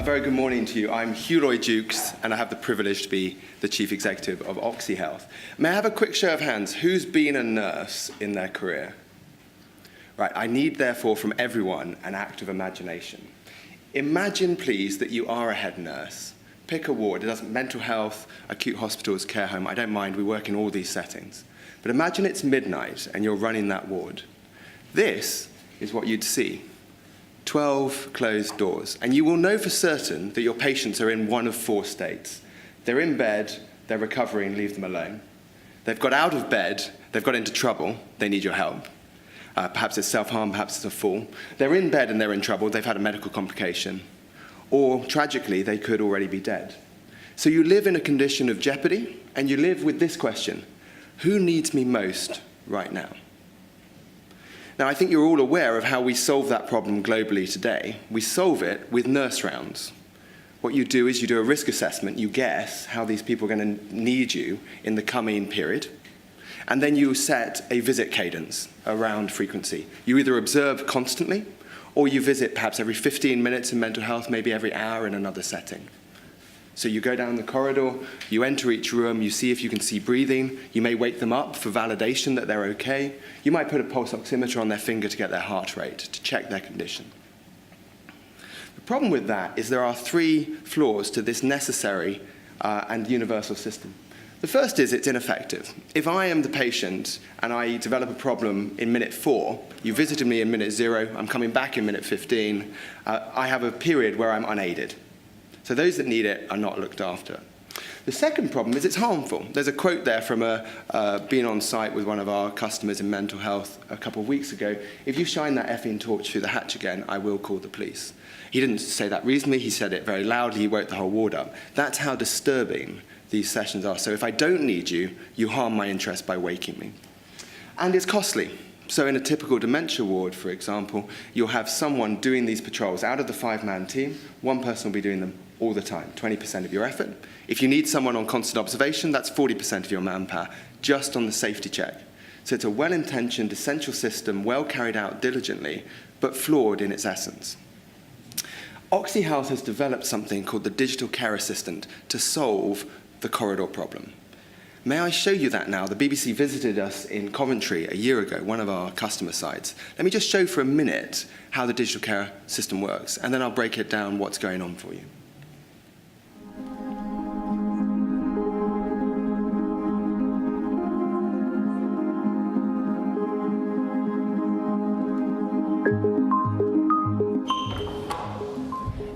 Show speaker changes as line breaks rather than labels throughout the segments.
very good morning to you. I'm Hugh Lloyd-Jukes, and I have the privilege to be the Chief Executive of Oxehealth. May I have a quick show of hands? Who's been a nurse in their career? Right, I need, therefore, from everyone an act of imagination. Imagine, please, that you are a head nurse. Pick a ward. It doesn't mental health, acute hospitals, care home. I don't mind. We work in all these settings. But imagine it's midnight, and you're running that ward. This is what you'd see. 12 closed doors. And you will know for certain that your patients are in one of four states. They're in bed, they're recovering, leave them alone. They've got out of bed, they've got into trouble, they need your help. Perhaps it's self-harm, perhaps it's a fall. They're in bed and they're in trouble, they've had a medical complication. Or, tragically, they could already be dead. So you live in a condition of jeopardy, and you live with this question: who needs me most right now? Now, I think you're all aware of how we solve that problem globally today. We solve it with nurse rounds. What you do is you do a risk assessment, you guess how these people are going to need you in the coming period, and then you set a visit cadence around frequency. You either observe constantly, or you visit perhaps every 15 minutes in mental health, maybe every hour in another setting. So you go down the corridor, you enter each room, you see if you can see breathing, you may wake them up for validation that they're okay. You might put a pulse oximeter on their finger to get their heart rate, to check their condition. The problem with that is there are three flaws to this necessary and universal system. The first is it's ineffective. If I am the patient and I develop a problem in minute 4, you visited me in minute 0, I'm coming back in minute 15, I have a period where I'm unaided. So those that need it are not looked after. The second problem is it's harmful. There's a quote there from being on site with one of our customers in mental health a couple of weeks ago: "If you shine that effing torch through the hatch again, I will call the police." He didn't say that reasonably, he said it very loudly, he woke the whole ward up. That's how disturbing these sessions are. So if I don't need you, you harm my interest by waking me. And it's costly. So in a typical dementia ward, for example, you'll have someone doing these patrols. Out of the 5-man team, one person will be doing them all the time, 20% of your effort. If you need someone on constant observation, that's 40% of your manpower, just on the safety check. So it's a well-intentioned, essential system, well carried out diligently, but flawed in its essence. Oxehealth has developed something called the Digital Care Assistant to solve the corridor problem. May I show you that now? The BBC visited us in Coventry a year ago, one of our customer sites. Let me just show for a minute how the digital care system works, and then I'll break it down what's going on for you.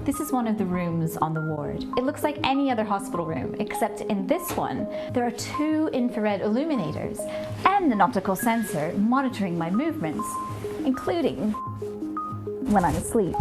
This is one of the rooms on the ward. It looks like any other hospital room, except in this one, there are 2 infrared illuminators and an optical sensor monitoring my movements, including when I'm asleep.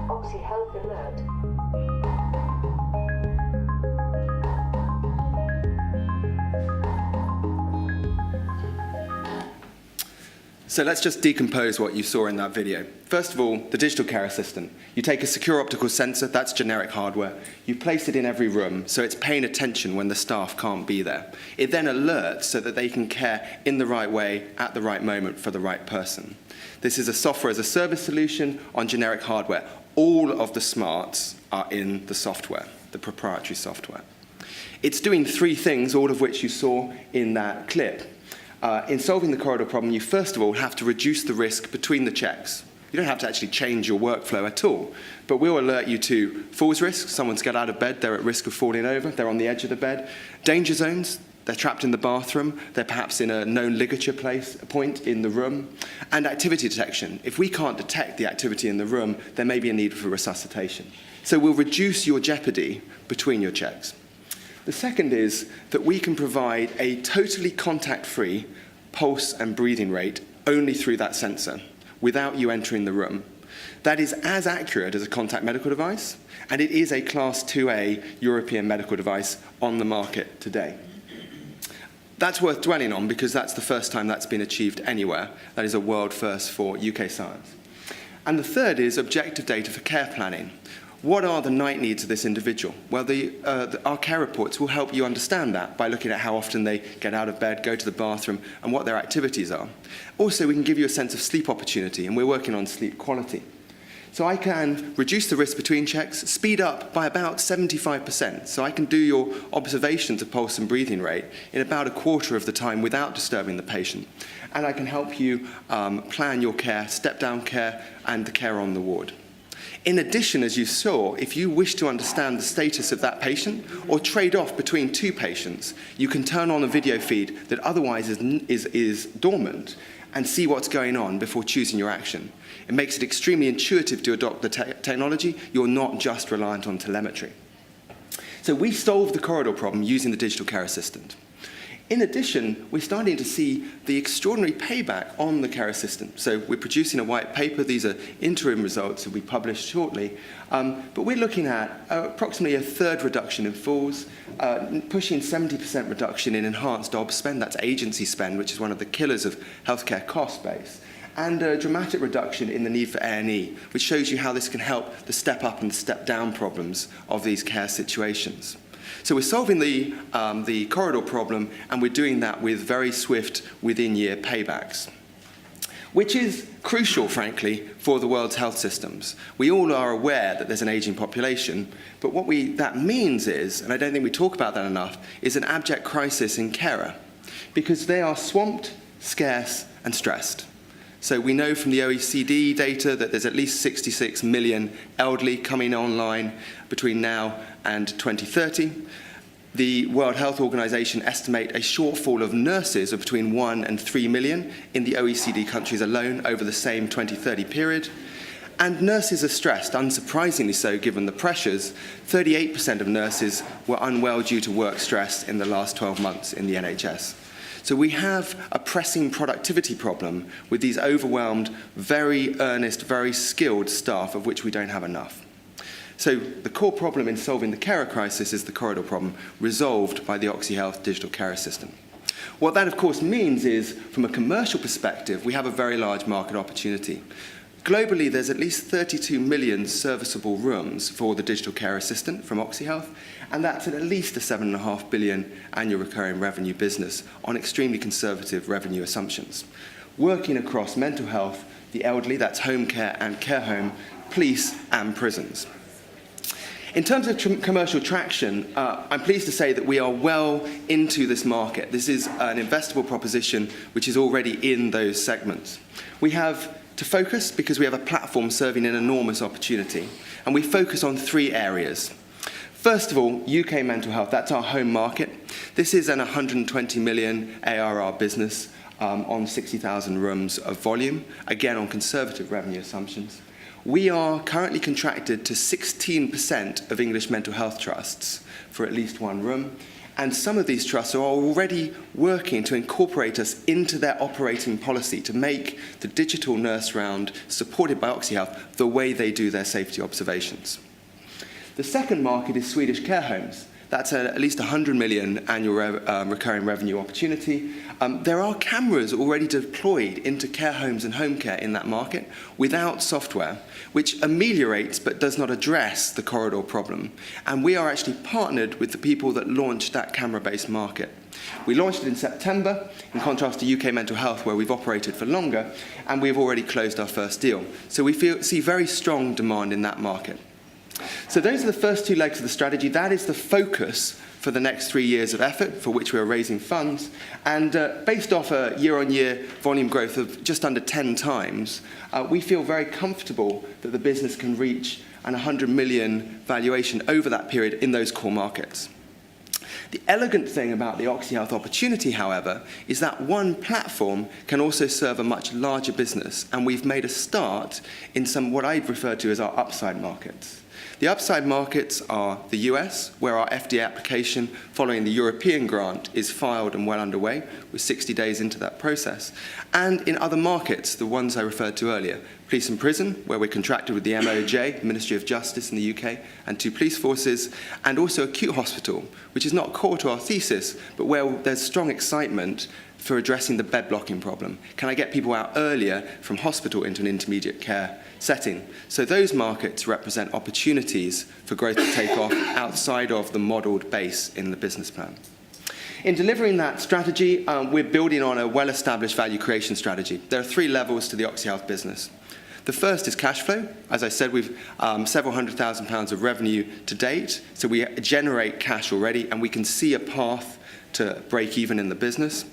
Oxehealth alert.
So let's just decompose what you saw in that video. First of all, the digital care assistant. You take a secure optical sensor, that's generic hardware. You place it in every room, so it's paying attention when the staff can't be there. It then alerts so that they can care in the right way, at the right moment, for the right person. This is a software as a service solution on generic hardware. All of the smarts are in the software, the proprietary software. It's doing 3 things, all of which you saw in that clip. In solving the corridor problem, you first of all have to reduce the risk between the checks. You don't have to actually change your workflow at all, but we'll alert you to falls risk. Someone's got out of bed, they're at risk of falling over, they're on the edge of the bed. Danger zones, they're trapped in the bathroom, they're perhaps in a known ligature point in the room. And activity detection. If we can't detect the activity in the room, there may be a need for resuscitation. So we'll reduce your jeopardy between your checks. The second is that we can provide a totally contact-free pulse and breathing rate only through that sensor. without you entering the room. That is as accurate as a contact medical device, and it is a Class 2A European medical device on the market today. That's worth dwelling on because that's the first time that's been achieved anywhere. That is a world first for UK science. And the third is objective data for care planning. What are the night needs of this individual? Well, our care reports will help you understand that by looking at how often they get out of bed, go to the bathroom, and what their activities are. Also, we can give you a sense of sleep opportunity, and we're working on sleep quality. So I can reduce the risk between checks, speed up by about 75%. So I can do your observations of pulse and breathing rate in about a quarter of the time without disturbing the patient. And I can help you plan your care, step-down care, and the care on the ward. In addition, as you saw, if you wish to understand the status of that patient or trade off between two patients, you can turn on a video feed that otherwise is dormant and see what's going on before choosing your action. It makes it extremely intuitive to adopt the technology. You're not just reliant on telemetry. So we solved the corridor problem using the digital care assistant. In addition, we're starting to see the extraordinary payback on the care assistant. So we're producing a white paper. These are interim results that will be published shortly. But we're looking at approximately a third reduction in falls, pushing 70% reduction in enhanced OBS spend. That's agency spend, which is one of the killers of healthcare cost base. And a dramatic reduction in the need for A&E, which shows you how this can help the step up and step down problems of these care situations. So we're solving the corridor problem, and we're doing that with very swift within-year paybacks, which is crucial, frankly, for the world's health systems. We all are aware that there's an aging population, but what that means is, and I don't think we talk about that enough, is an abject crisis in carer, because they are swamped, scarce, and stressed. So we know from the OECD data that there's at least 66 million elderly coming online between now and 2030. The World Health Organization estimate a shortfall of nurses of between 1 and 3 million in the OECD countries alone over the same 2030 period. And nurses are stressed, unsurprisingly so given the pressures. 38% of nurses were unwell due to work stress in the last 12 months in the NHS. So we have a pressing productivity problem with these overwhelmed, very earnest, very skilled staff, of which we don't have enough. So the core problem in solving the carer crisis is the corridor problem, resolved by the Oxehealth digital care assistant. What that, of course, means is, from a commercial perspective, we have a very large market opportunity. Globally, there's at least 32 million serviceable rooms for the digital care assistant from Oxehealth, and that's at least a $7.5 billion annual recurring revenue business on extremely conservative revenue assumptions. Working across mental health, the elderly, that's home care and care home, police and prisons. In terms of commercial traction, I'm pleased to say that we are well into this market. This is an investable proposition which is already in those segments. We have to focus because we have a platform serving an enormous opportunity, and we focus on three areas. First of all, UK mental health, that's our home market. This is an 120 million ARR business on 60,000 rooms of volume, again on conservative revenue assumptions. We are currently contracted to 16% of English mental health trusts for at least one room, and some of these trusts are already working to incorporate us into their operating policy to make the digital nurse round supported by Oxehealth the way they do their safety observations. The second market is Swedish care homes. That's at least 100 million annual recurring revenue opportunity. There are cameras already deployed into care homes and home care in that market without software, which ameliorates but does not address the corridor problem. And we are actually partnered with the people that launched that camera-based market. We launched it in September, in contrast to UK mental health, where we've operated for longer, and we've already closed our first deal. So we see very strong demand in that market. So those are the first two legs of the strategy. That is the focus for the next 3 years of effort, for which we are raising funds. And based off a year-on-year volume growth of just under 10 times, we feel very comfortable that the business can reach an 100 million valuation over that period in those core markets. The elegant thing about the Oxehealth opportunity, however, is that one platform can also serve a much larger business, and we've made a start in some what I'd refer to as our upside markets. The upside markets are the US, where our FDA application following the European grant is filed and well underway. We're 60 days into that process. And in other markets, the ones I referred to earlier, police and prison, where we're contracted with the MOJ, the Ministry of Justice in the UK, and 2 police forces, and also acute hospital, which is not core to our thesis, but where there's strong excitement for addressing the bed blocking problem. Can I get people out earlier from hospital into an intermediate care setting? So those markets represent opportunities for growth to take off outside of the modelled base in the business plan. In delivering that strategy, we're building on a well-established value creation strategy. There are 3 levels to the Oxehealth business. The first is cash flow. As I said, we've several £100,000 of revenue to date, so we generate cash already, and we can see a path to break even in the business.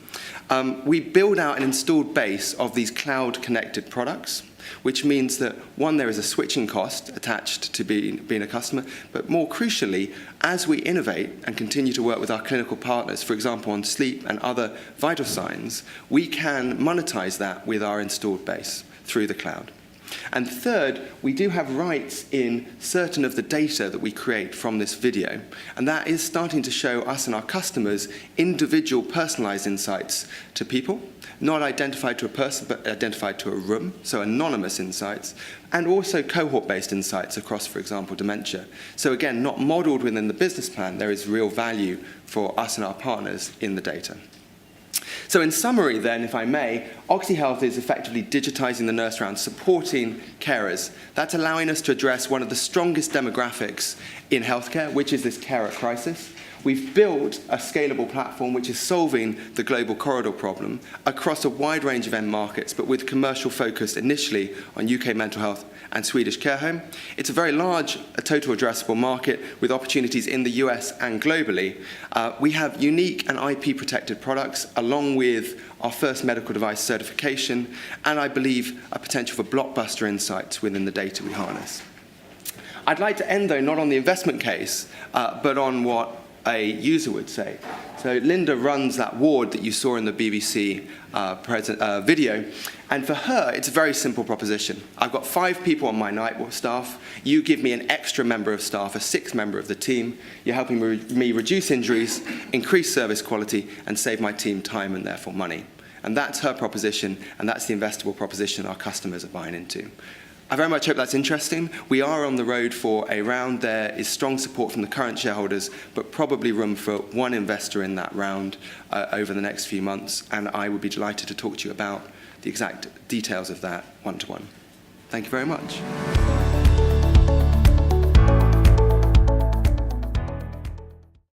We build out an installed base of these cloud-connected products, which means that, one, there is a switching cost attached to being a customer, but more crucially, as we innovate and continue to work with our clinical partners, for example, on sleep and other vital signs, we can monetize that with our installed base through the cloud. And third, we do have rights in certain of the data that we create from this video, and that is starting to show us and our customers individual personalized insights to people, not identified to a person, but identified to a room, so anonymous insights, and also cohort-based insights across, for example, dementia. So again, not modeled within the business plan, there is real value for us and our partners in the data. So in summary then, if I may, Oxehealth is effectively digitizing the nurse round, supporting carers. That's allowing us to address one of the strongest demographics in healthcare, which is this carer crisis. We've built a scalable platform which is solving the global corridor problem across a wide range of end markets, but with commercial focus initially on UK mental health and Swedish care home. It's a very large total addressable market with opportunities in the US and globally. We have unique and IP-protected products along with our first medical device certification, and I believe a potential for blockbuster insights within the data we harness. I'd like to end, though, not on the investment case, but on what a user would say. So Linda runs that ward that you saw in the BBC video, and for her, it's a very simple proposition. I've got 5 people on my night staff. You give me an extra member of staff, a 6th member of the team. You're helping me reduce injuries, increase service quality, and save my team time and therefore money. And that's her proposition, and that's the investable proposition our customers are buying into. I very much hope that's interesting. We are on the road for a round. There is strong support from the current shareholders, but probably room for 1 investor in that round over the next few months, and I would be delighted to talk to you about the exact details of that one-to-one. Thank you very much.